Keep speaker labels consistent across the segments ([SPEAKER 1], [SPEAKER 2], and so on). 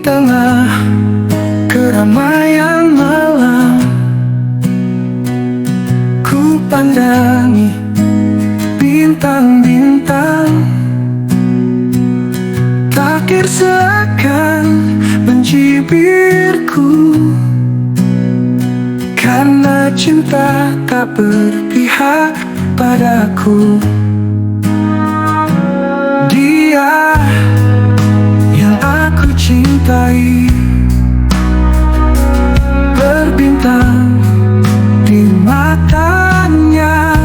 [SPEAKER 1] tengah keramaian malam, ku pandangi bintang-bintang, takdir seakan mencibirku, karena cinta tak berpihak padaku. Dia yang aku cintai berbintang di matanya,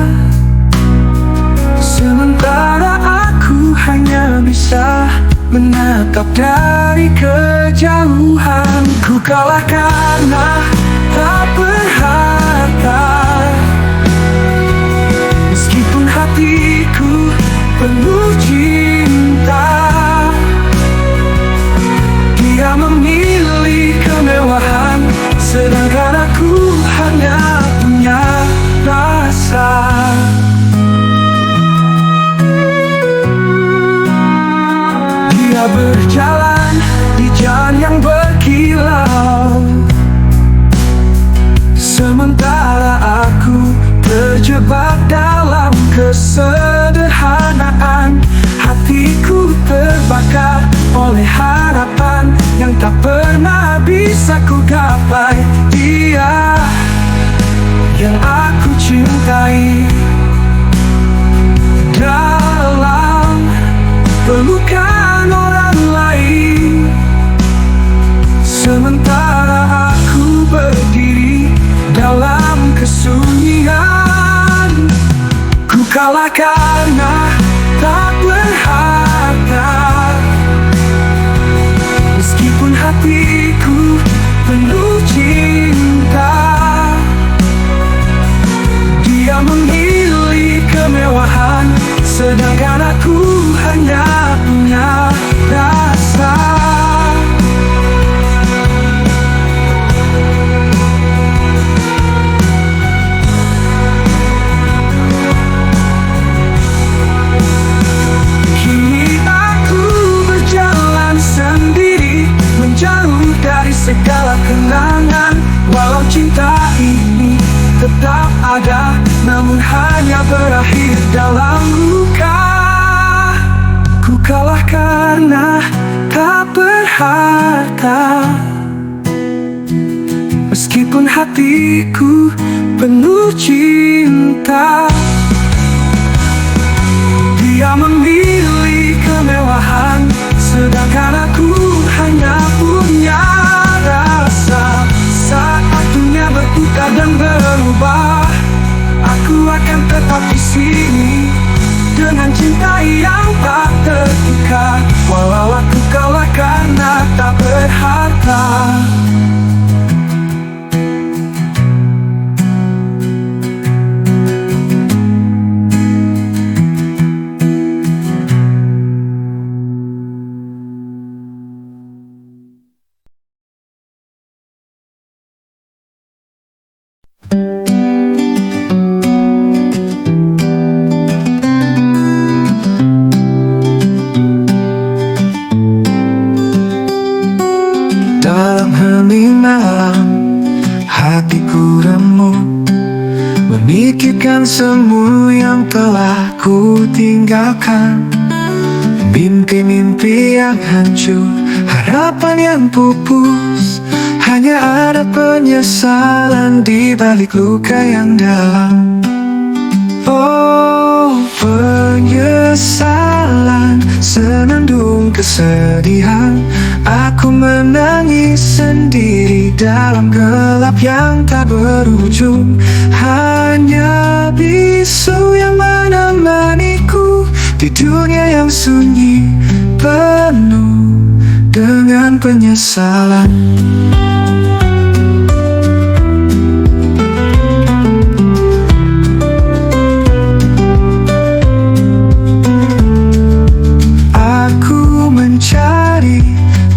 [SPEAKER 1] sementara aku hanya bisa menatap dari kejauhan. Ku kalah karena tak berharta, meskipun hatiku penuh cinta. Dia memilih kemewahan, sedangkan aku hanya punya rasa. Dia berjalan di jalan yang berkilau, sementara aku terjebak dalam kesederhanaan. Hatiku terbakar oleh harapan yang tak pernah bisa ku gapai. Dia yang aku cintai dalam pelukan orang lain, sementara aku berdiri dalam kesunyian. Ku kalah karena tak berharta, meskipun hatiku penuh cinta. Dia memilih kemewahan, sedangkan aku hanya punya rasa. Segala kenangan, walau cinta ini tetap ada, namun hanya berakhir dalam luka. Ku kalah karena tak berharta, meskipun hatiku penuh cinta. Dia memilih kemewahan, sedangkan aku hanya punya rasa. Saat dunia berputar dan berubah, aku akan tetap di sini dengan cinta yang tak tertukar, walau aku kalah karena tak berharta. Dalam hening malam, hatiku remuk, memikirkan semua yang telah ku tinggalkan. Mimpi-mimpi yang hancur, harapan yang pupus, hanya ada penyesalan di balik luka yang dalam. Oh, penyesalan, senandung kesedihan. Aku menangis sendiri dalam gelap yang tak berujung. Hanya bisu yang menemaniku di dunia yang sunyi, penuh dengan penyesalan.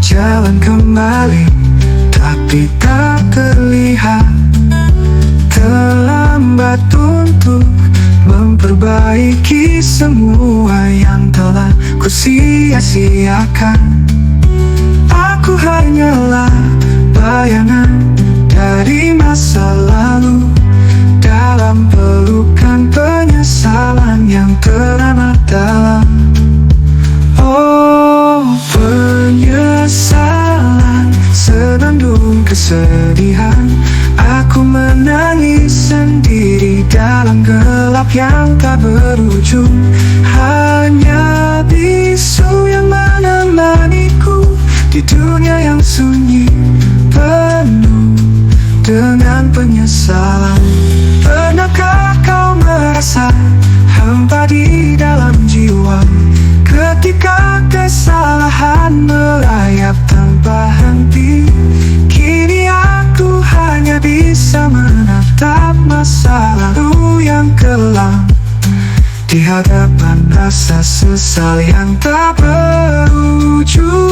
[SPEAKER 1] Jalan kembali, tapi tak terlihat. Terlambat untuk memperbaiki semua yang telah ku sia-siakan. Aku hanya hanyalah bayangan dari masa lalu, dalam pelukan penyesalan yang teramat dalam. Oh, penyesalan, senandung kesedihan. Aku menangis sendiri dalam gelap yang tak berujung. Hanya bisu yang menemaniku di dunia yang sunyi, penuh dengan penyesalan. Pernahkah kau merasa hampa di dalam jiwa ketika kesalahan merayap tanpa henti? Kini aku hanya bisa menatap masa lalu yang kelam di hadapan rasa sesal yang tak berujung.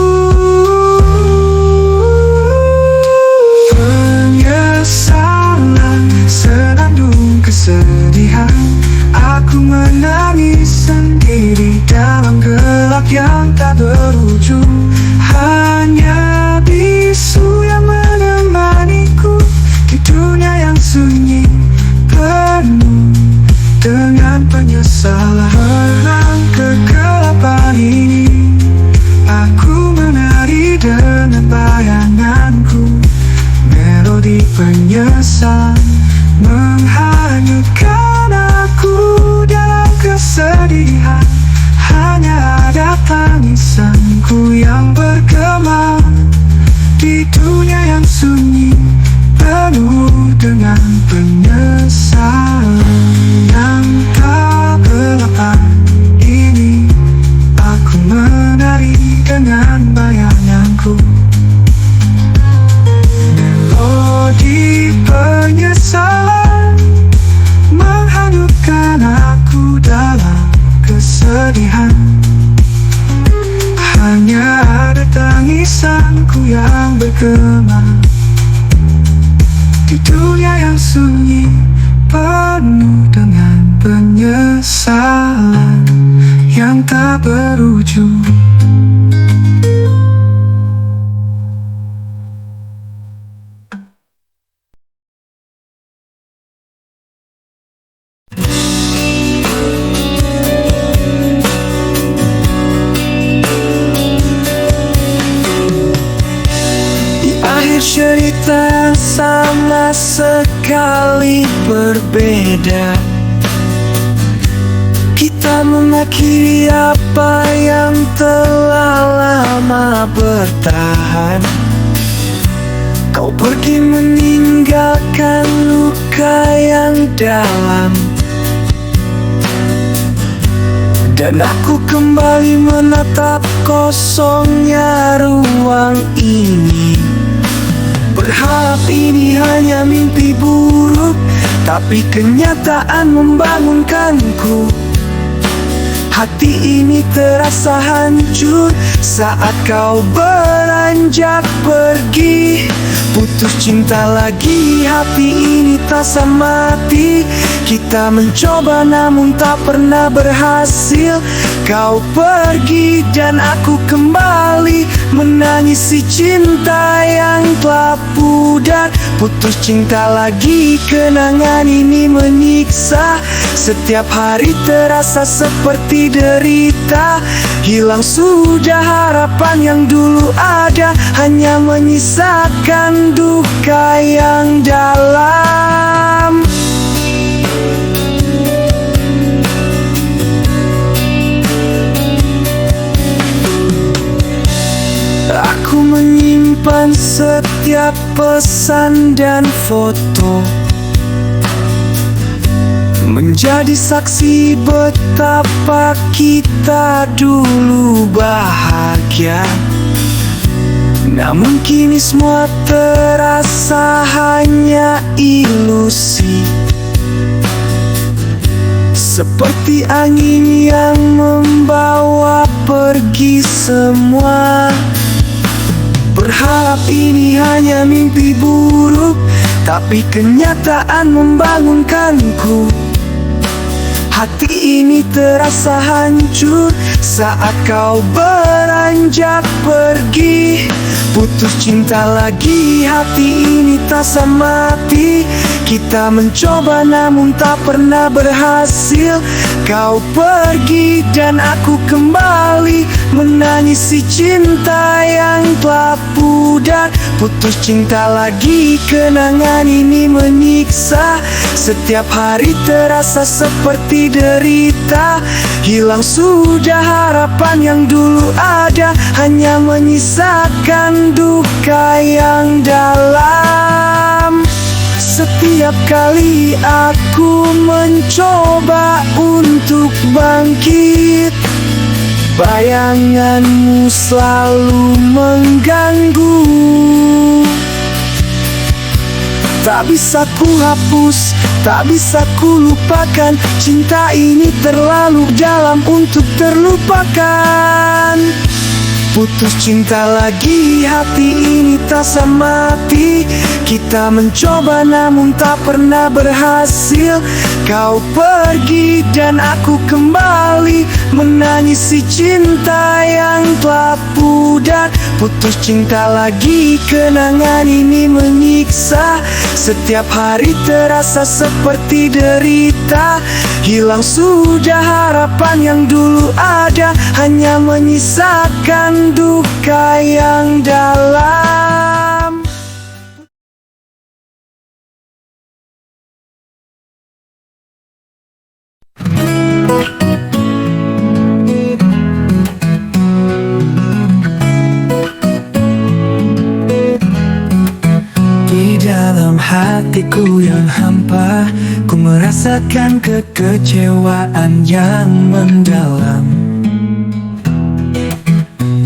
[SPEAKER 1] Penyesalan, senandung kesedihan. Aku menangis sendiri dalam gelap yang tak berujung. Hanya bisu yang menemaniku di dunia yang sunyi, penuh dengan penyesalan. Dalam kegelapan ini, aku menari dengan bayanganku. Melodi penyesalan menghanyutkan aku dalam kesedihan. Hanya ada tangisanku yang bergema di dunia yang sunyi, penuh dengan penyesalan. Yang tak berlepas ini, aku menari dengan bayanganku. Melodi penyesalan menghanyutkan aku dalam kesedihan. Hanya ada tangisanku yang bergema di dunia yang sunyi, penuh dengan penyesalan yang tak berujung. Cerita yang sama sekali berbeda. Kita mengakhiri apa yang telah lama bertahan. Kau pergi meninggalkan luka yang dalam, dan aku kembali menatap kosongnya ruang ini. Berharap ini hanya mimpi buruk, tapi kenyataan membangunkanku. Hati ini terasa hancur saat kau beranjak pergi. Putus cinta lagi, hati ini terasa mati. Kita mencoba namun tak pernah berhasil. Kau pergi dan aku kembali menangisi cinta yang telah pudar. Putus cinta lagi, kenangan ini menyiksa. Setiap hari terasa seperti derita. Hilang sudah harapan yang dulu ada, hanya menyisakan duka yang dalam. Aku menyimpan setiap pesan dan foto, menjadi saksi betapa kita dulu bahagia. Namun kini semua terasa hanya ilusi, seperti angin yang membawa pergi semua. Berharap ini hanya mimpi buruk, tapi kenyataan membangunkanku. Hati ini terasa hancur saat kau beranjak pergi. Putus cinta lagi, hati ini terasa mati. Kita mencoba namun tak pernah berhasil. Kau pergi dan aku kembali menangisi cinta yang telah pudar. Putus cinta lagi, kenangan ini menyiksa. Setiap hari terasa seperti derita. Hilang sudah harapan yang dulu ada, hanya menyisakan duka yang dalam. Setiap kali aku mencoba untuk bangkit, bayanganmu selalu mengganggu. Tak bisa ku hapus, tak bisa ku lupakan. Cinta ini terlalu dalam untuk terlupakan. Putus cinta lagi, hati ini terasa mati. Kita mencoba namun tak pernah berhasil. Kau pergi dan aku kembali menangisi cinta yang telah pudar. Putus cinta lagi, kenangan ini menyiksa. Setiap hari terasa seperti derita. Hilang sudah harapan yang dulu ada, hanya menyisakan duka yang dalam. Di dalam hatiku yang hampa, ku merasakan kekecewaan yang mendalam.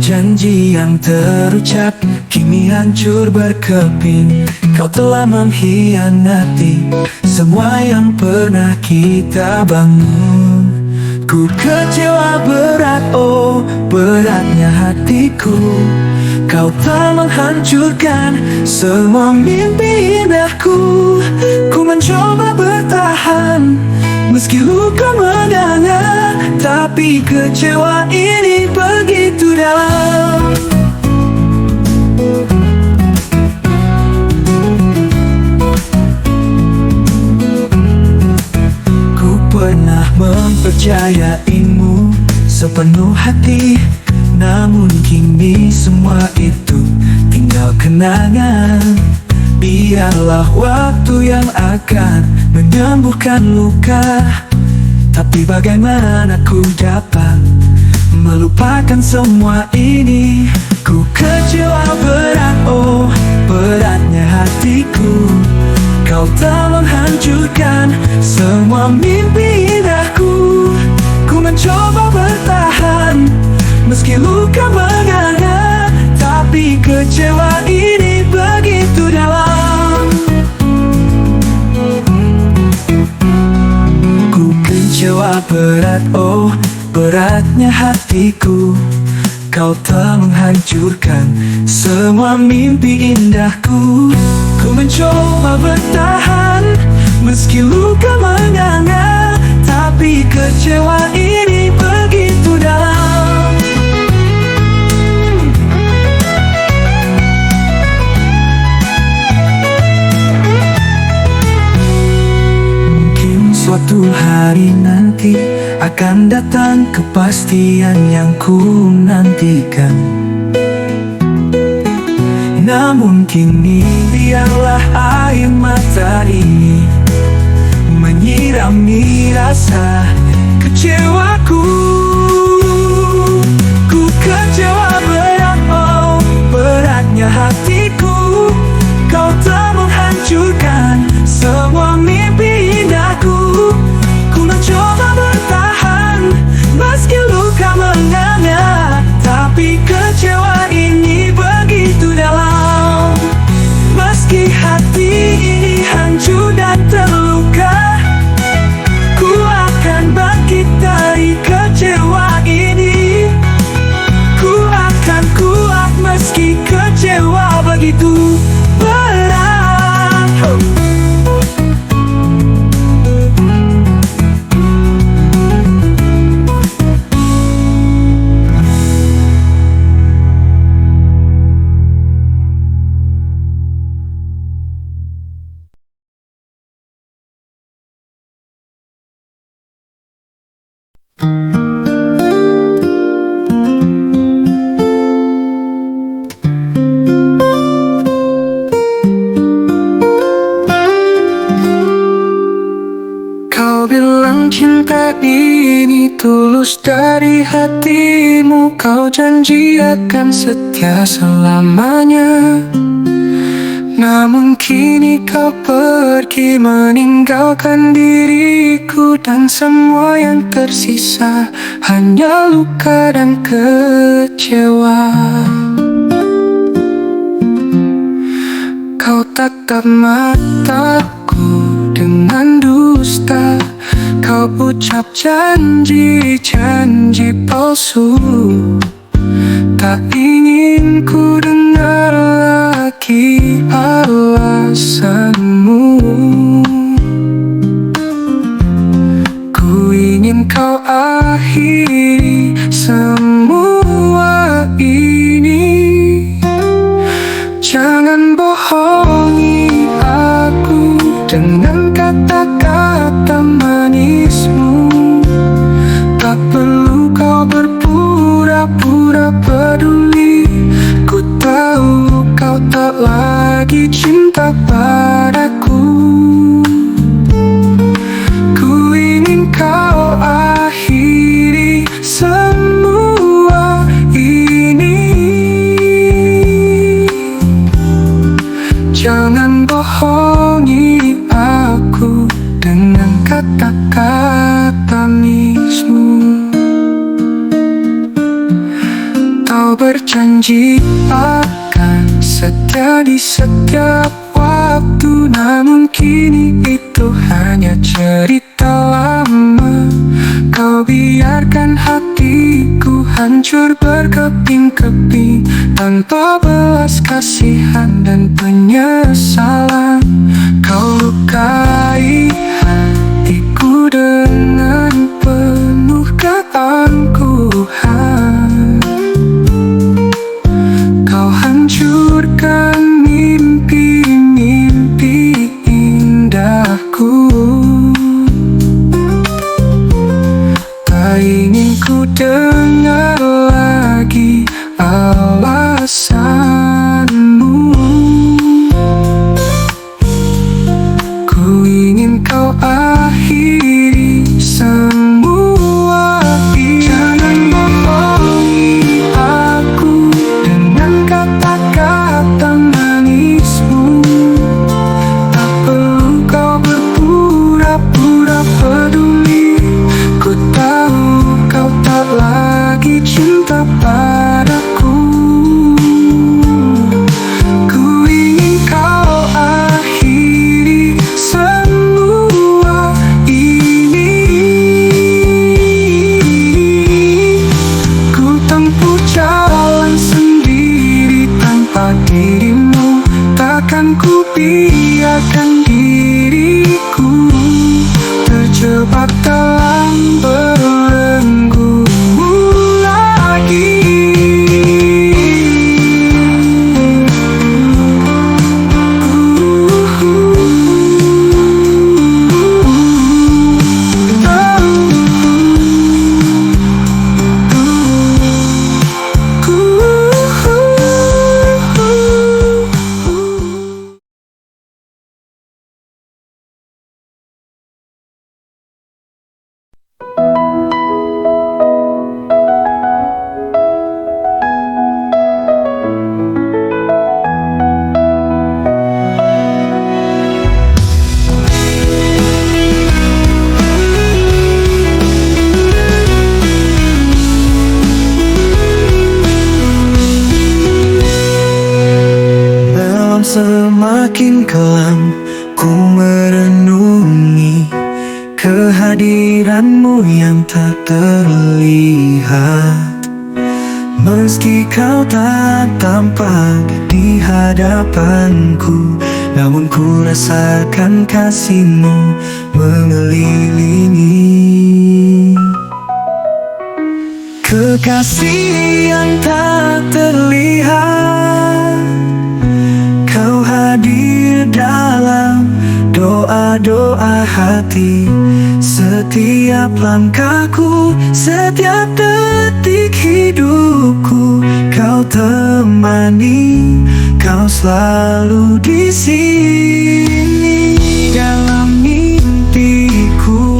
[SPEAKER 1] Janji yang terucap kini hancur berkeping. Kau telah mengkhianati semua yang pernah kita bangun. Ku kecewa berat, oh beratnya hatiku. Kau telah menghancurkan semua mimpi indahku. Ku mencoba bertahan meski luka menganga, tapi kecewa ini begitu dalam. Ku pernah mempercayaimu sepenuh hati, namun kini semua itu tinggal kenangan. Biarlah waktu yang akan menyembuhkan luka, tapi bagaimana ku dapat melupakan semua ini. Ku kecewa berat, oh beratnya hatiku. Kau telah menghancurkan semua mimpi indahku. Ku mencoba bertahan meski luka menganga, tapi kecewa ini begitu dalam. Ku kecewa berat, oh beratnya hatiku. Kau telah menghancurkan semua mimpi indahku. Ku mencoba bertahan meski luka menganga, tapi kecewa ini begitu dalam. Mungkin suatu hari nanti akan datang kepastian yang ku nantikan. Namun kini biarlah air mata ini menyirami rasa kecewaku. Ku kecewa berat, oh beratnya hatiku. Kau telah menghancurkan semua mimpi indahku. Ku mencoba bertahan meski luka menganga, tapi kecewa ini begitu dalam. Meski hati ini hancur dan terluka, ku akan bangkit dari kecewa ini. Ku akan kuat meski kecewa begitu berat. cinta ini tulus dari hatimu. Kau janji akan setia selamanya. Namun kini kau pergi meninggalkan diriku, dan semua yang tersisa hanya luka dan kecewa. Kau tatap mataku dengan dusta. Kau ucap janji-janji palsu. Tak ingin ku dengar lagi alasanmu. Ku ingin kau akhiri semua ini. Jangan bohongi aku dengan kata-kata manismu. Tak perlu kau berpura-pura peduli. Ku tahu kau tak lagi cinta padaku. Ku ingin kau akhiri semua ini. Jangan bohongi aku dengan kata-kata manismu. Kau berjanji akan setia di setiap waktu, namun kini itu hanya cerita lama. Kau biarkan hatiku hancur berkeping-keping tanpa belas kasihan dan penyesalan. Kau lukai hatiku dengan penuh keangkuhan. Kau hancurkan mimpi-mimpi indahku. Tak ingin ku dengar lagi alasanmu. Ku ingin kau akhiri semua ini. Jangan bohongi aku dengan kata-kata manismu. Tak perlu kau berpura-pura peduli. Ku tahu kau tak lagi cinta padaku. Ku ingin kau akhiri semua ini. Ku tempuh jalan sendiri tanpa dirimu. Takkan ku biarkan diriku terjebak dalam belenggu lagi. Semakin kelam ku merenungi kehadiranmu yang tak terlihat. Meski kau tak tampak di hadapanku, namun ku rasakan kasih-Mu mengelilingi. Kekasih yang tak terlihat, Kau hadir dalam doa-doa hati. Setiap langkahku, setiap detik hidupku, Kau temani, Kau selalu di sini. Dalam mimpiku,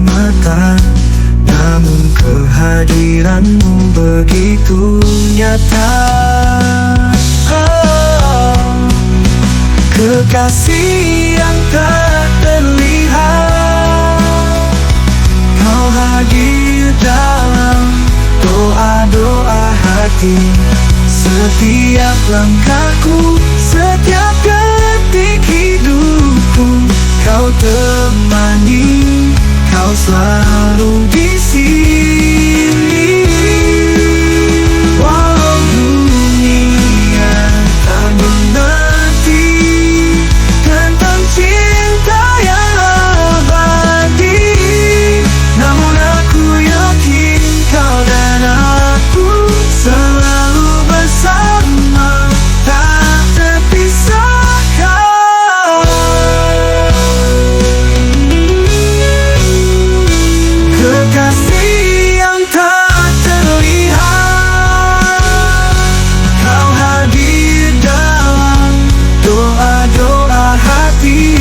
[SPEAKER 1] mata, namun kehadiranmu begitu nyata. Kekasih yang tak terlihat, Kau hadir dalam doa-doa hati. Setiap langkahku, setiap detik hidupku, Kau temani, Kau selalu di sini. Walau dunia tak mengerti tentang cinta yang abadi, namun aku yakin Kau dan aku selalu bersama, tak terpisahkan. Kekasih yang tak terlihat, Kau hadir dalam doa-doa hati.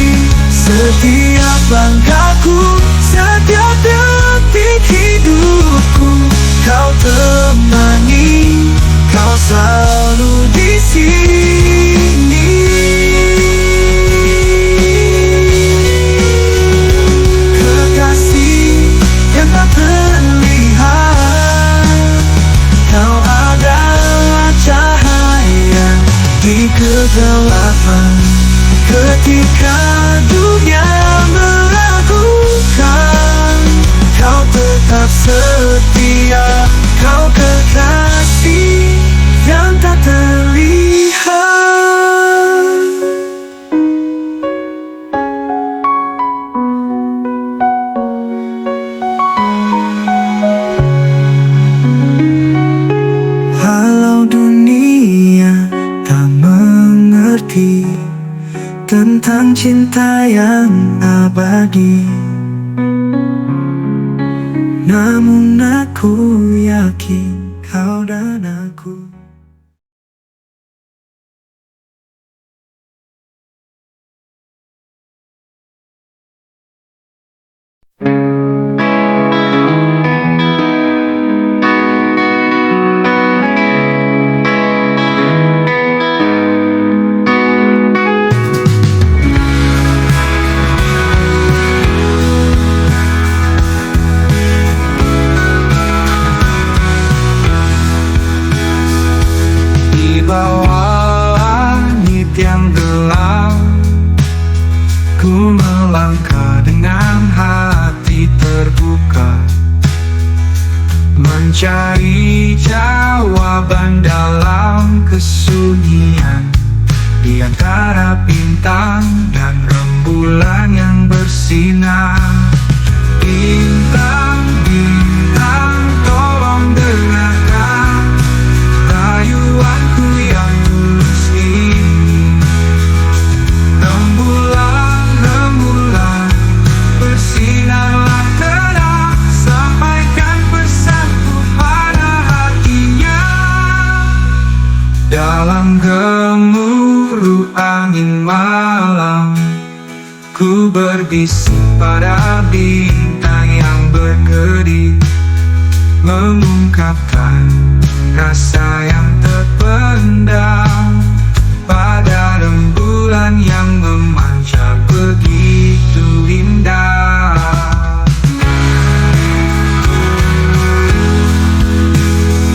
[SPEAKER 1] Setiap langkahku, setiap detik hidupku, Kau temani, Kau selalu di sini. Kekasih yang tak terlihat, Kau adalah cahaya di kegelapan. Ketika dunia meragukan, Kau tetap setia. Kau kekasih yang tak terlihat. Walau dunia tak mengerti tentang cinta yang abadi, namun aku yakin Kau dan aku. Di bawah langit yang gelap, ku melangkah dengan hati terbuka, mencari jawaban dalam kesunyian, di antara bintang dan rembulan yang bersinar. Bintang, bintang, tolong dengarkan rayuanku yang tulus ini. Rembulan, rembulan, bersinarlah terang, sampaikan pesanku pada hatinya. Dalam gemuruh angin malam, ku berbisik pada bintang yang berkedip, mengungkapkan rasa yang terpendam pada rembulan yang memancar begitu indah.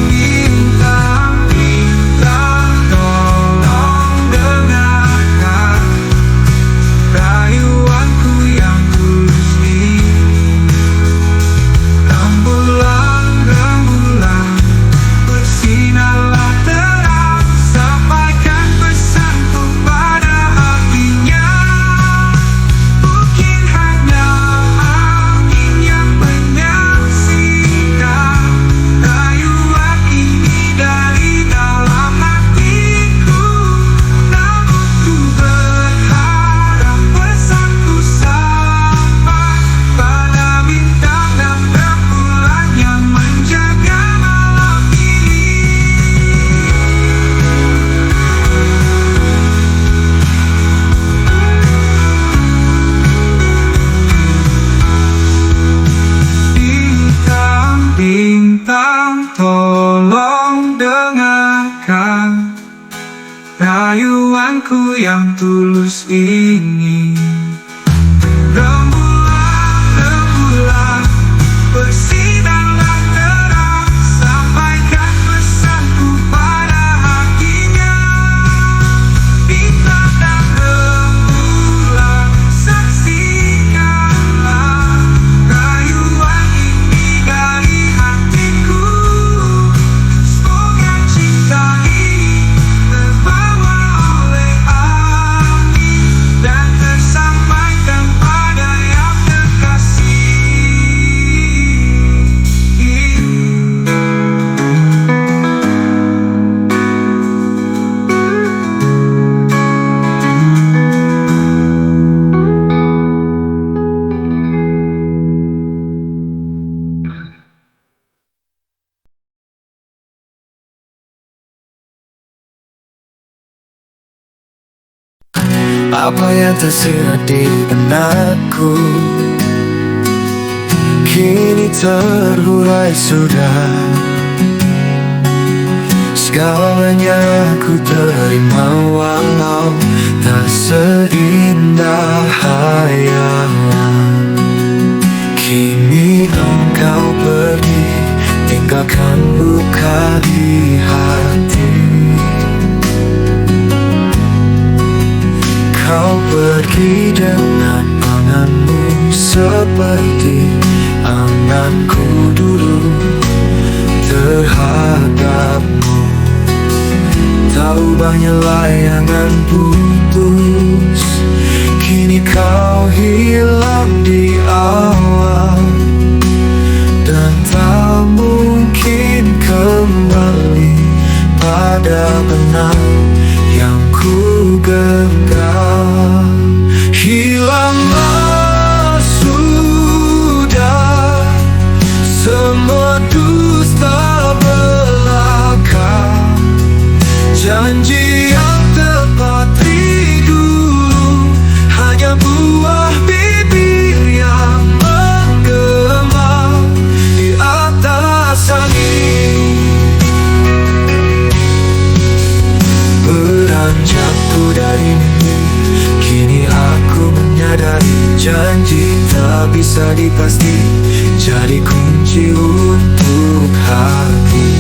[SPEAKER 1] Bintang, bintang, tolong dengarkan rayuanku yang tulus ini. Rembulan, rembulan, bersinar cintaku yang tulus ini. Rembulan bersinarlah terang, sampaikan pesanku pada hatinya. Bintang dan rembulan, saksikanlah rayuan ini dari hatiku. Semoga cinta ini terbawa oleh angin dan tersampaikan pada yang terkasih. Apa yang tersirat di benakku kini terurai sudah. Segalanya ku terima walau tak seindah hayalan. Kini engkau pergi, tinggalkan luka di hati. Kau pergi dengan anganmu seperti anganku dulu terhadapmu. Tahu banyak layangan putus, kini kau hilang di awal, dan tak mungkin kembali pada benar yang ku genggam. Hilanglah sudah semua dusta belaka, janji yang terpatri dulu hanya buah bibir yang menggema di atas angin. Beranjak ku dari mimpi, kini aku menyadari janji tak bisa dipasti jadi kunci untuk hati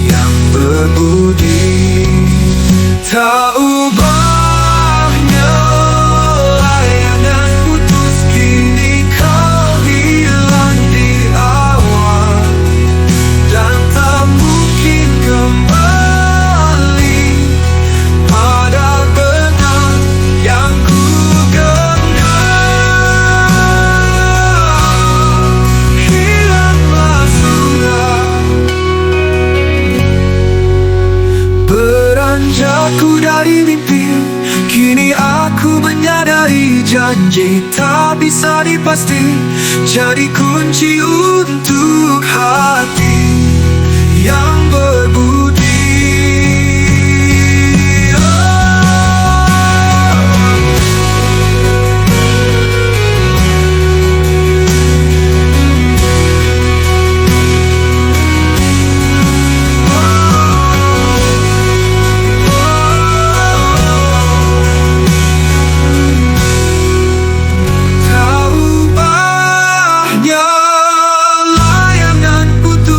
[SPEAKER 1] yang berbudi. Tak ubahnya layangan putus, kini kau hilang di awal, dan tak mungkin kembali pada benar yang ku genggam. Hilanglah sudah. Beranjak ku dari mimpi, kini aku menyadari janji tak bisa dipasti jadi kunci untuk hati yang berbudi. Tak ubahnya layangan putus,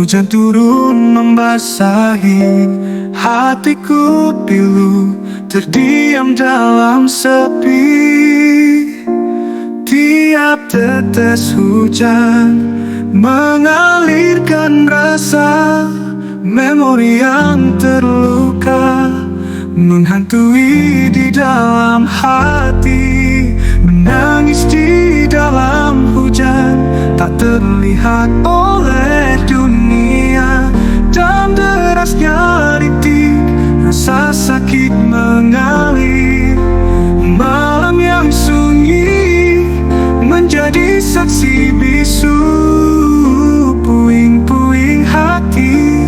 [SPEAKER 1] Hujan turun membasahi hatiku pilu, terdiam dalam sepi. Tiap tetes hujan mengalirkan rasa memori yang terluka, menghantui di dalam hati. Menangis di dalam hujan tak terlihat oleh dunia. Dalam derasnya rintik rasa sakit mengalir. Malam yang sunyi menjadi saksi bisu. Puing-puing hati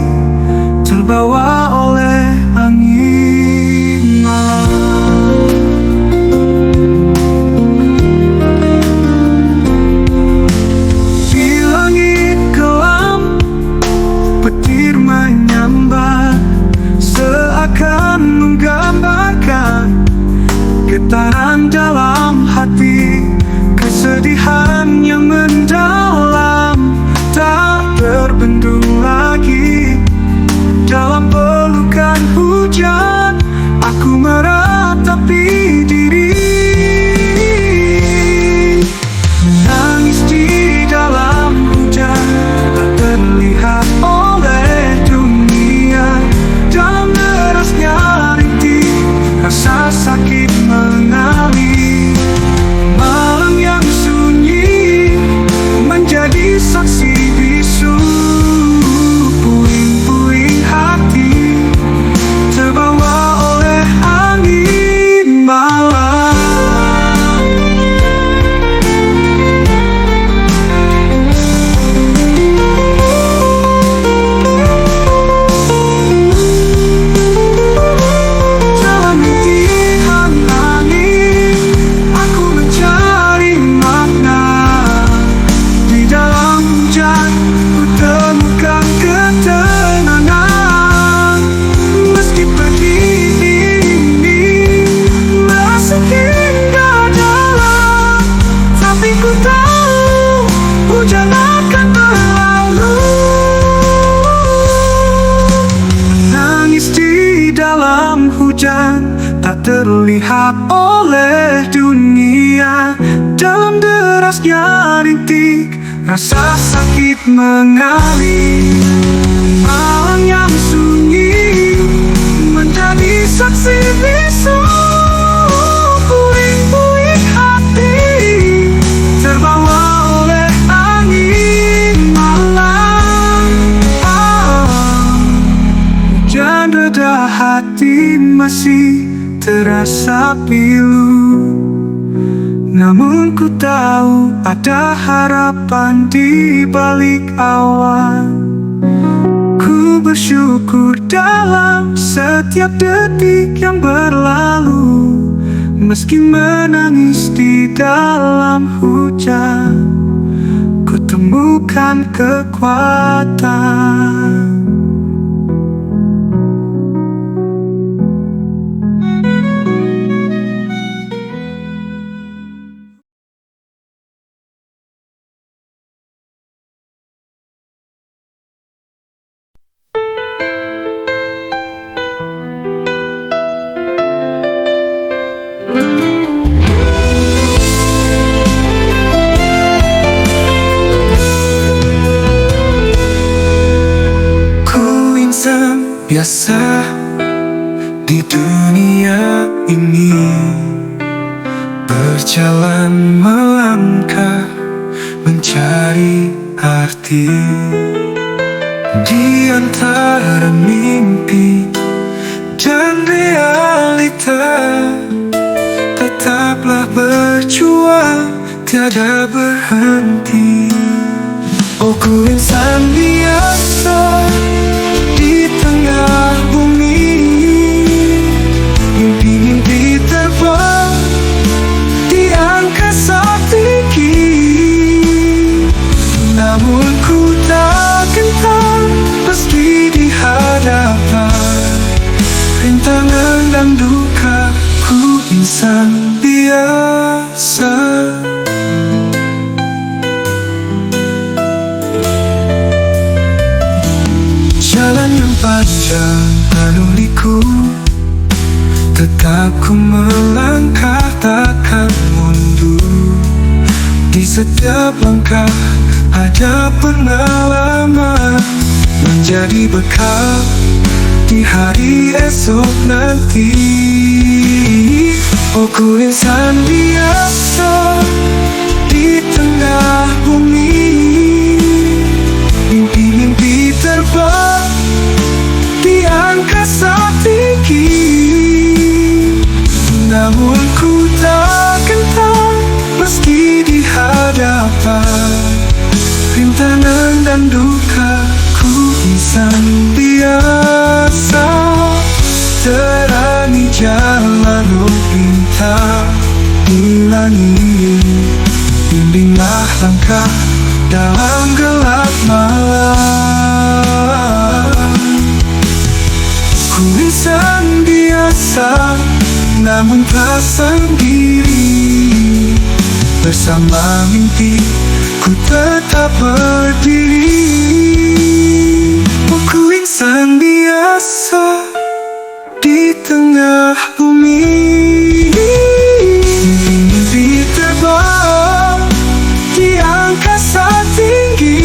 [SPEAKER 1] terbawa oleh angin malam. Di langit kelam petir menyambar, seakan menggambarkan getaran dalam hati. Kesedihan yang mendalam tak terbendung lagi. Dalam pelukan hujan aku meratapi diri. Menangis di dalam hujan tak terlihat oleh dunia. Dalam derasnya rintik rasa sakit mengalir. Malam yang sunyi menjadi saksi bisu. Puing-puing hati terbawa oleh angin malam. Dalam rintihan angin aku mencari makna. Di dalam hujan ku temukan ketenangan. Meski pedih ini merasa hingga dalam, tapi ku tahu hujan akan berlalu. Menangis di dalam hujan tak terlihat oleh dunia. Dalam derasnya rintik rasa sakit mengalir. Malam yang sunyi menjadi saksi bisu. Puing-puing hati terbawa oleh angin malam. Hujan reda, hati masih terasa pilu. Namun ku tahu ada harapan di balik awan. Ku bersyukur dalam setiap detik yang berlalu. Meski menangis di dalam hujan, ku temukan kekuatan. Biasa di dunia ini, berjalan melangkah mencari arti. Di antara mimpi dan realita, tetaplah berjuang, tiada berhenti. Oh, ku insan biasa di tengah bumi, mimpi-mimpi terbang di angkasa tinggi. Namun ku tak gentar meski di hadapan rintangan dan duka. Ku insan biasa. dahuluku, tetap ku melangkah takkan mundur. Di setiap langkah ada pengalaman menjadi bekal di hari esok nanti. Oh, ku insan biasa di tengah bumi, mimpi-mimpi terbang di angkasa tinggi. Namun ku tak gentar meski di hadapan rintangan dan duka. Ku insan biasa, terangi jalan bintang di langit, bimbinglah langkah dalam gelap malam. Ku insan biasa, namun tak sendiri. Bersama mimpi, ku tetap berdiri. Oh, ku insan biasa di tengah bumi, mimpi terbang di angkasa tinggi.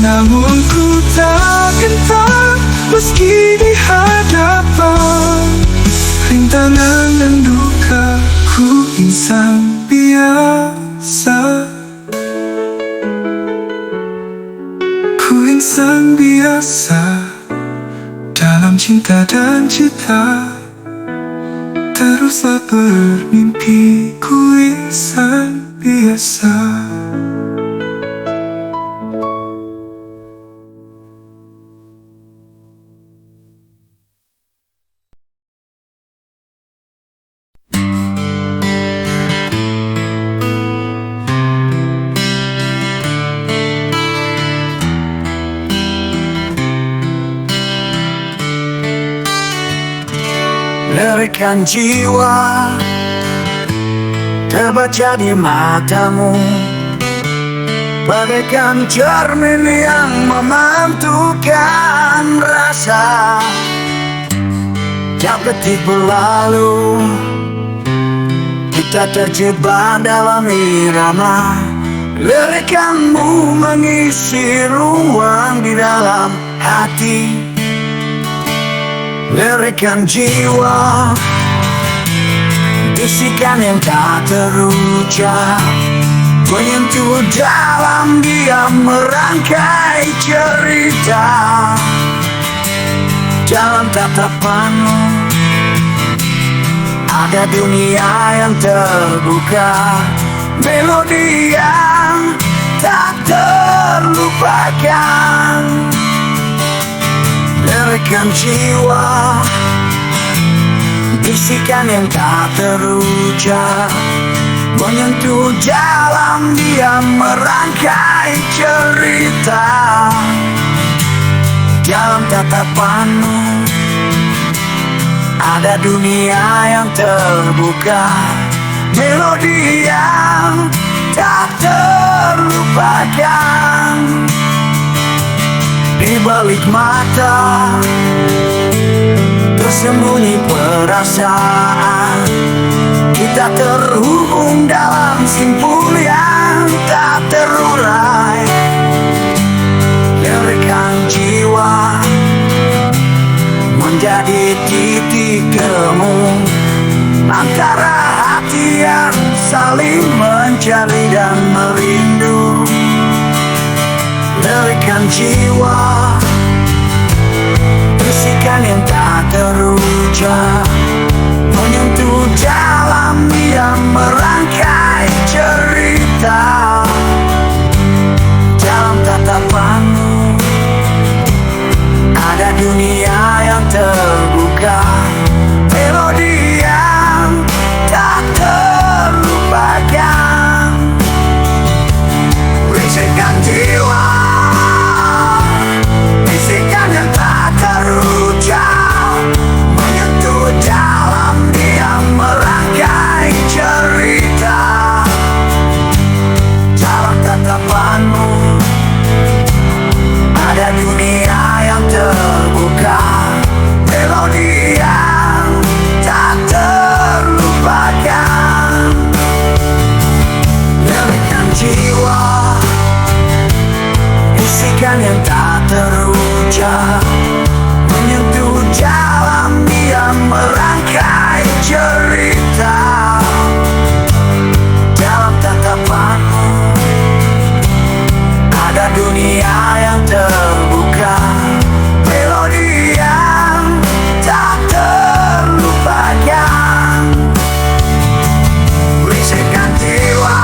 [SPEAKER 1] Namun ku tak gentar meski di hadapan rintangan dan duka. Ku insan biasa, ku insan biasa. Dalam cinta dan cita, teruslah bermimpi. Ku insan biasa.
[SPEAKER 2] Lirikan jiwa terbaca di matamu, bagaikan cermin yang memantulkan rasa. Tiap detik berlalu, kita terjebak dalam irama. Lirikanmu mengisi ruang di dalam hati. Lirikan jiwa, bisikan yang tak terucap, menyentuh dalam diam, merangkai cerita. Dalam tatapanmu ada dunia yang terbuka, melodi yang tak terlupakan. Lirikan jiwa, bisikan yang tak terucap, menyentuh dalam diam, merangkai cerita. Dalam tatapanmu ada dunia yang terbuka, melodi yang tak terlupakan. Di balik mata tersembunyi perasaan, kita terhubung dalam simpul yang tak terurai. Lirikan jiwa menjadi titik temu antara hati yang saling mencari dan merindu. Lirikan jiwa, bisikan yang tak terucap, menyentuh dalam diam, merangkai cerita. Dalam tatapanmu ada dunia yang terbuka, melodi yang tak terlupakan. Bisikan jiwa, bisikan yang tak terucap, menyentuh dalam diam, merangkai cerita. Dalam tatapanmu ada dunia yang merangkai cerita. Dalam tatapanmu ada dunia yang terbuka, melodi yang tak terlupakan. Bisikan jiwa,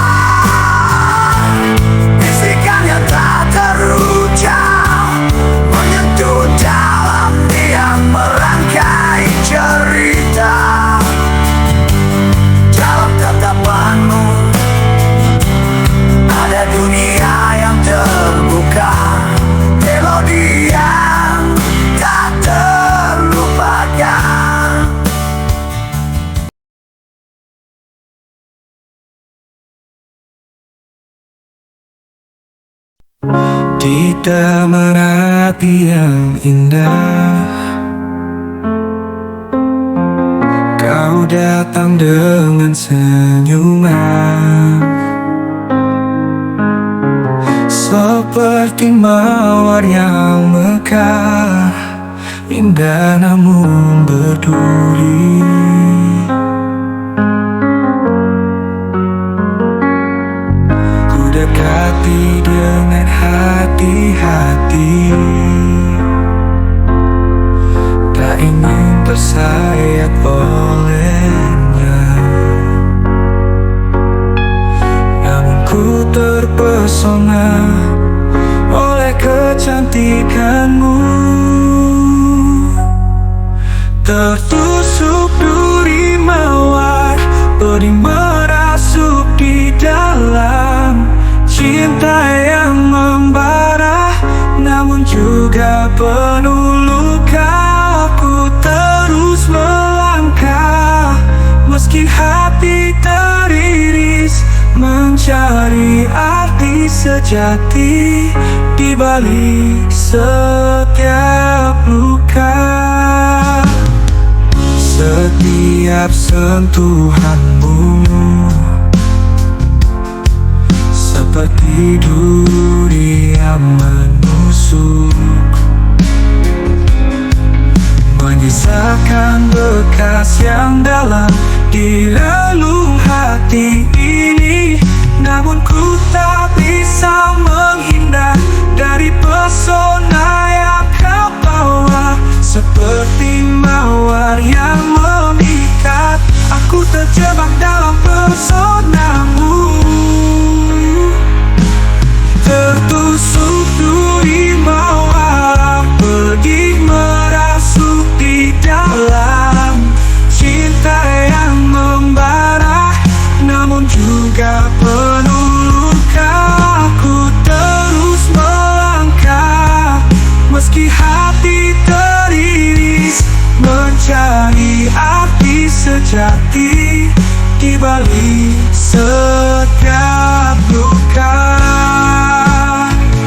[SPEAKER 2] bisikannya tak terucap, menyentuh dalam diam, merangkai cerita. Dalam tatapanmu ada dunia yang terbuka, melodi yang tak terlupakan.
[SPEAKER 1] Di taman hati yang indah, kau datang dengan senyuman, seperti mawar yang mekar, indah namun berduri. Ku dekati dengan hati-hati, tak ingin tersayat olehnya, namun ku terpesona oleh kecantikanmu. Tertusuk duri mawar, pedih merasuk di dalam cinta yang membara, namun juga penuh luka. Ku terus melangkah, meski hati teriris, mencari arti sejati di balik setiap luka. Setiap sentuhanmu seperti duri yang menusuk, menyisakan bekas yang dalam di relung hati ini. Namun ku tak bisa menghindar dari pesona yang kau bawa, seperti mawar yang memikat. Aku terjebak dalam pesonamu. Tertusuk duri mawar, pedih merasuk di dalam cinta yang membara, namun juga penuh luka. Ku terus melangkah, meski hati teriris, mencari arti sejati di balik setiap luka.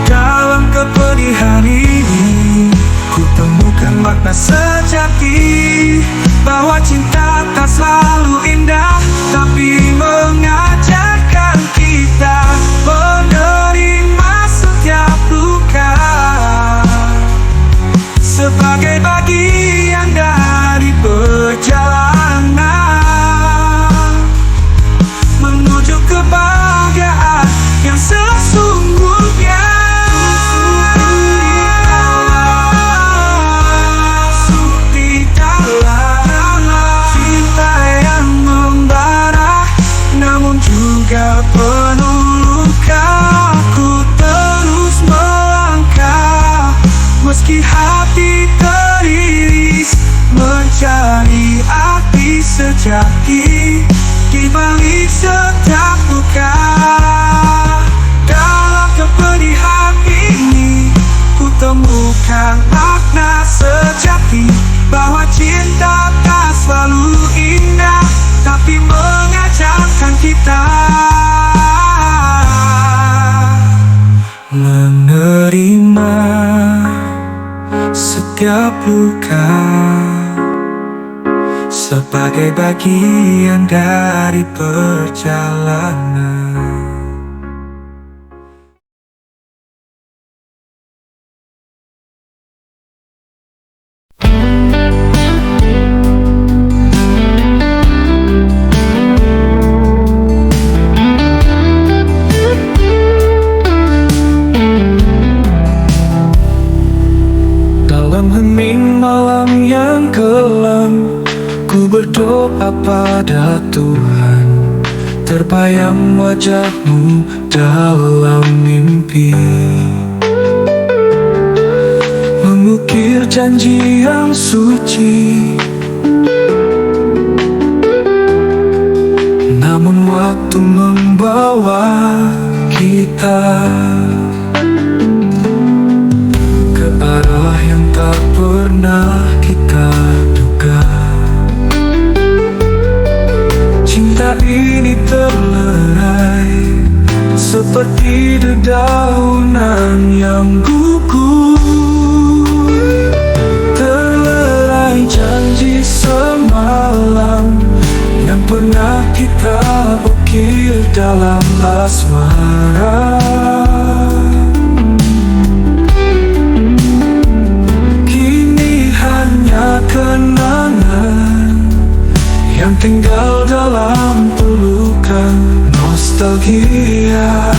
[SPEAKER 1] Dalam kepedihan ini ku temukan makna sejati, bahwa cinta tak selalu indah, tapi mengajarkan kita menerima setiap luka sebagai bagian dari perjalanan menuju kebahagiaan yang sesungguhnya. Di dalam cinta yang membara, namun juga penuh luka. Ku terus melangkah, meski hati teriris, mencari arti sejati di balik setiap luka. Dalam kepedihan ini ku temukan makna sejati, bahwa cinta tak selalu indah, tapi mengajarkan kita menerima setiap luka sebagai bagian dari perjalanan. malam yang kelam, ku berdoa pada Tuhan, terbayang wajahmu dalam mimpi, mengukir janji yang suci. Namun waktu membawa kita ke arah yang tak pernah kita duga. Cinta ini terlerai seperti dedaunan yang gugur, terlerai janji semalam yang pernah kita ukir dalam asmara. Kini hanya kenangan yang tinggal dalam pelukan nostalgia.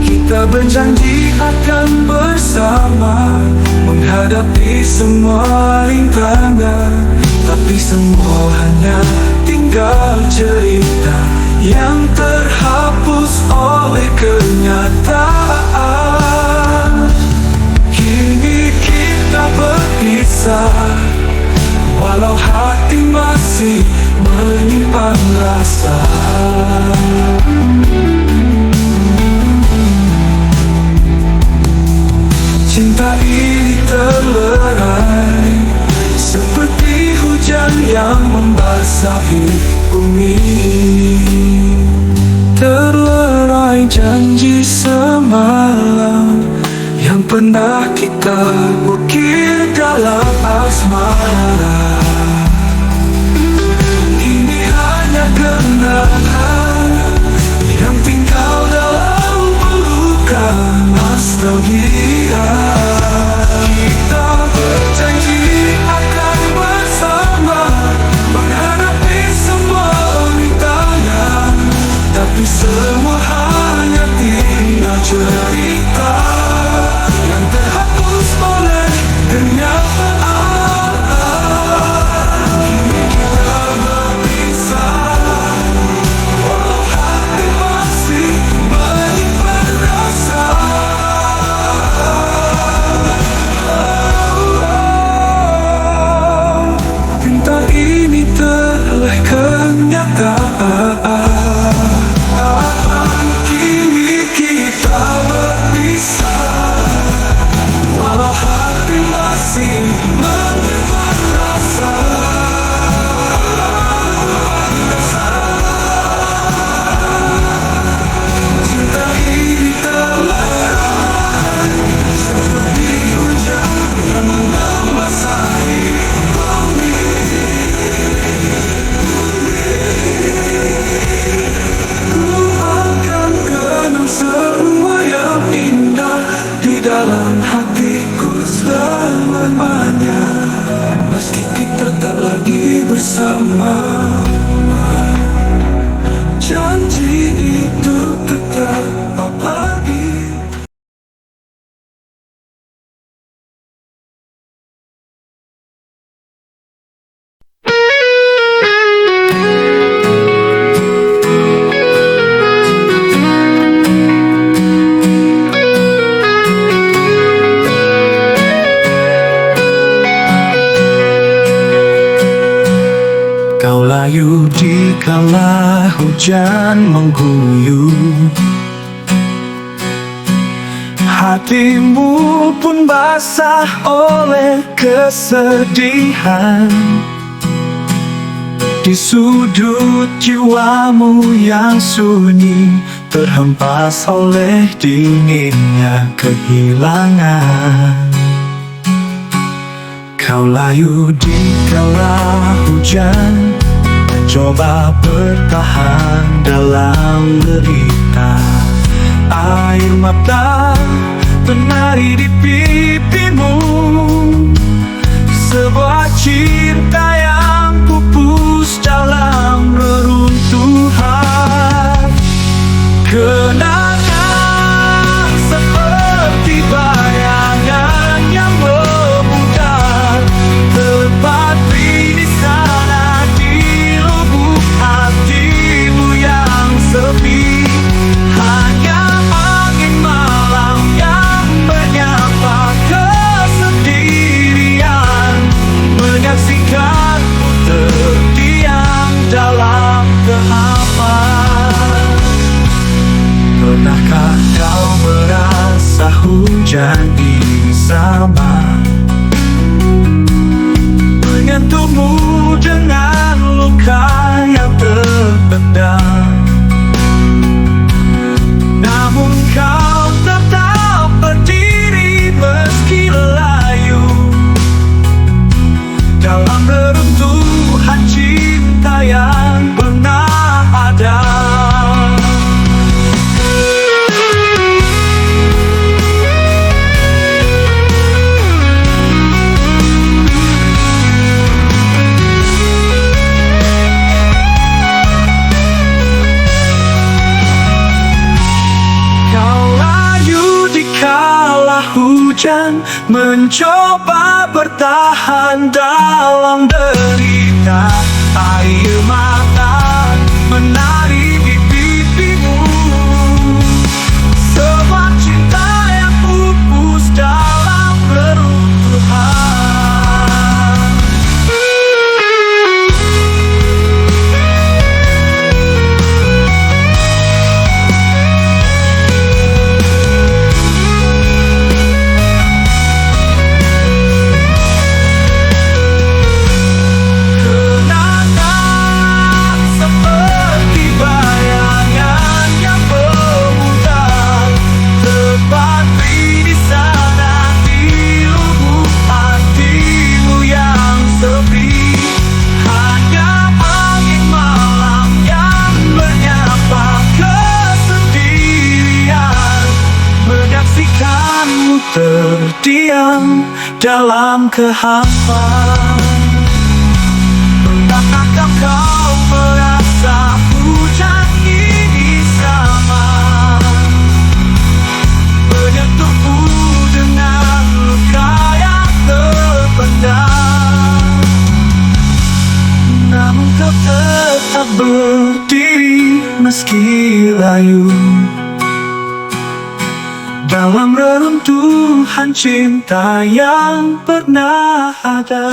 [SPEAKER 1] Kita berjanji akan bersama menghadapi semua rintangan, tapi semua hanya tinggal cerita yang terhapus oleh kenyataan. Kini kita berpisah, walau hati masih menyimpan rasa. Cinta ini terlerai seperti hujan yang membasahi bumi, terlerai janji semalam yang pernah kita ukir dalam asmara. Ini hanya kenangan yang tinggal dalam pelukan nostalgia. Kita berjanji akan bersama menghadapi semua rintangan, tapi semua hanya tinggal cerita yang terhapus oleh kenyataan. Kini kita berpisah, walau hati masih menyimpan rasa. Cinta ini telah kenyataan. Kini kita berpisah, walau hati masih menyimpan rasa. Cinta ini terlerai seperti hujan yang membasahi bumi. Ku akan kenang semua yang indah di dalam hatiku selamanya, meski kita tak lagi bersama. Janji itu tetap abadi. Kau layu di kala hujan mengguyur, hatimu pun basah oleh kesedihan. Di sudut jiwamu yang sunyi, terhempas oleh dinginnya kehilangan. Kau layu di kala hujan, coba bertahan dalam derita. Air mata menari di pipimu, sebuah cinta yang pupus dalam reruntuhan. Kenangan seperti janji sama, menyentuhmu dengan luka yang terpendam. Namun kau tetap berdiri meski layu dalam reruntuhan cinta yang pernah ada. Hujan mencoba bertahan dalam derita, air mata menari di pipimu. Sebuah cinta yang pupus dalam reruntuhan. Terdiam dalam kehampaan. Pernahkah kau merasa hujan ini sama, menyentuhmu dengan luka yang terpendam? Namun kau tetap berdiri meski layu dalam reruntuhan cinta yang pernah ada.